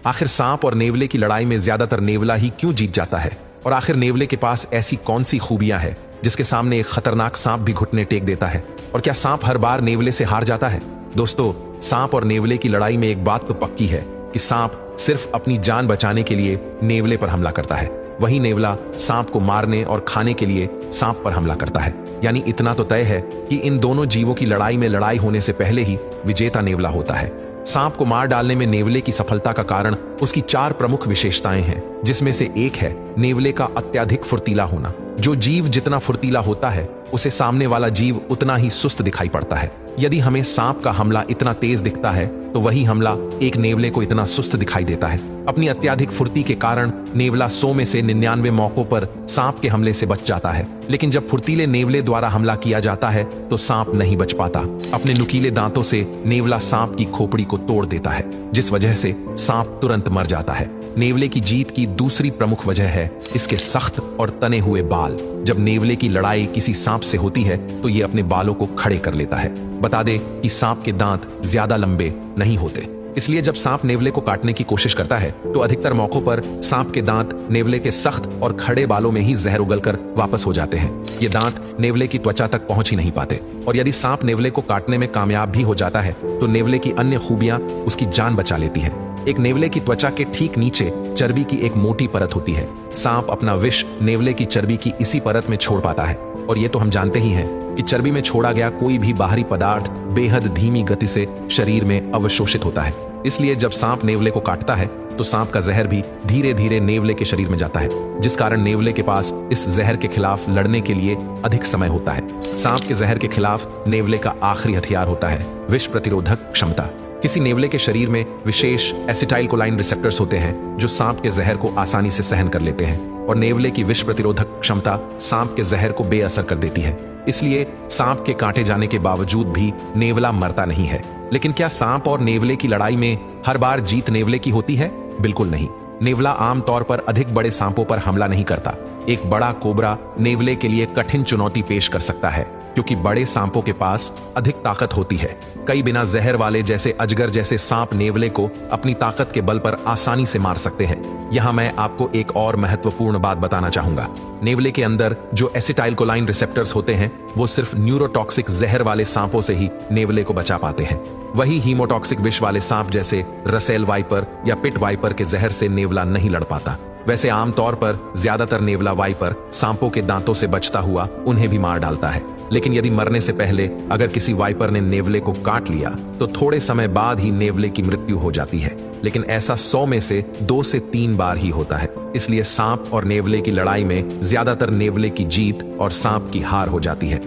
आखिर सांप और नेवले की लड़ाई में ज्यादातर नेवला ही क्यों जीत जाता है? और आखिर नेवले के पास ऐसी कौन सी खूबियां हैं जिसके सामने एक खतरनाक सांप भी घुटने टेक देता है? और क्या सांप हर बार नेवले से हार जाता है? दोस्तों, सांप और नेवले की लड़ाई में एक बात तो पक्की है कि सांप सिर्फ अपनी जान बचाने के लिए नेवले पर हमला करता है, वहीं नेवला सांप को मारने और खाने के लिए सांप पर हमला करता है। यानी इतना तो तय है कि इन दोनों जीवों की लड़ाई में लड़ाई होने से पहले ही विजेता नेवला होता है। सांप को मार डालने में नेवले की सफलता का कारण उसकी 4 प्रमुख विशेषताएं हैं, जिसमें से एक है नेवले का अत्यधिक फुर्तीला होना। जो जीव जितना फुर्तीला होता है, उसे सामने वाला जीव उतना ही सुस्त दिखाई पड़ता है। यदि हमें सांप का हमला इतना तेज दिखता है, तो वही हमला एक नेवले को इतना सुस्त दिखाई देता है। अपनी अत्यधिक फुर्ती के कारण नेवला 100 में से 99 मौकों पर सांप के हमले से बच जाता है, लेकिन जब फुर्तीले नेवले द्वारा हमला किया जाता है तो सांप नहीं बच पाता। अपने नुकीले दांतों से नेवला सांप की खोपड़ी को तोड़ देता है, जिस वजह से सांप तुरंत मर जाता है। नेवले की जीत की दूसरी प्रमुख वजह है इसके सख्त और तने हुए बाल। जब नेवले की लड़ाई किसी सांप से होती है तो ये अपने बालों को खड़े कर लेता है। बता दें कि सांप के दांत ज्यादा लंबे नहीं होते, इसलिए जब सांप नेवले को काटने की कोशिश करता है तो अधिकतर मौकों पर सांप के दांत नेवले के सख्त और खड़े बालों में ही जहर उगलकर वापस हो जाते हैं। ये दांत नेवले की त्वचा तक पहुंच ही नहीं पाते, और यदि सांप नेवले को काटने में कामयाब भी हो जाता है तो नेवले की अन्य खूबियां उसकी जान बचा लेती है। एक नेवले की त्वचा के ठीक नीचे चर्बी की एक मोटी परत होती है। सांप अपना विष नेवले की चर्बी की इसी परत में छोड़ पाता है, और ये तो हम जानते ही हैं कि चर्बी में छोड़ा गया कोई भी बाहरी पदार्थ बेहद धीमी गति से शरीर में अवशोषित होता है। इसलिए जब सांप नेवले को काटता है तो सांप का जहर भी धीरे धीरे नेवले के शरीर में जाता है, जिस कारण नेवले के पास इस जहर के खिलाफ लड़ने के लिए अधिक समय होता है। सांप के जहर के खिलाफ नेवले का आखिरी हथियार होता है विष प्रतिरोधक क्षमता। किसी नेवले के शरीर में विशेष एसिटाइलकोलाइन रिसेप्टर्स होते हैं जो सांप के जहर को आसानी से सहन कर लेते हैं, और नेवले की विष प्रतिरोधक क्षमता सांप के जहर को बेअसर कर देती है। इसलिए सांप के काटे जाने के बावजूद भी नेवला मरता नहीं है। लेकिन क्या सांप और नेवले की लड़ाई में हर बार जीत नेवले की होती है? बिल्कुल नहीं। नेवला आमतौर पर अधिक बड़े सांपों पर हमला नहीं करता। एक बड़ा कोबरा नेवले के लिए कठिन चुनौती पेश कर सकता है, क्योंकि बड़े सांपों के पास अधिक ताकत होती है। कई बिना जहर वाले जैसे अजगर जैसे सांप नेवले को अपनी ताकत के बल पर आसानी से मार सकते हैं। यहाँ मैं आपको एक और महत्वपूर्ण बात बताना चाहूंगा। नेवले के अंदर जो एसिटाइलकोलाइन रिसेप्टर्स होते हैं, वो सिर्फ न्यूरोटॉक्सिक जहर वाले सांपों से ही नेवले को बचा पाते हैं। वही हीमोटॉक्सिक विष वाले सांप जैसे रसेल वाइपर या पिट वाइपर के जहर से नेवला नहीं लड़ पाता। वैसे आमतौर पर ज्यादातर नेवला वाइपर सांपों के दांतों से बचता हुआ उन्हें भी मार डालता है, लेकिन यदि मरने से पहले अगर किसी वाइपर ने नेवले को काट लिया तो थोड़े समय बाद ही नेवले की मृत्यु हो जाती है। लेकिन ऐसा 100 में से 2 से 3 बार ही होता है। इसलिए सांप और नेवले की लड़ाई में ज्यादातर नेवले की जीत और सांप की हार हो जाती है।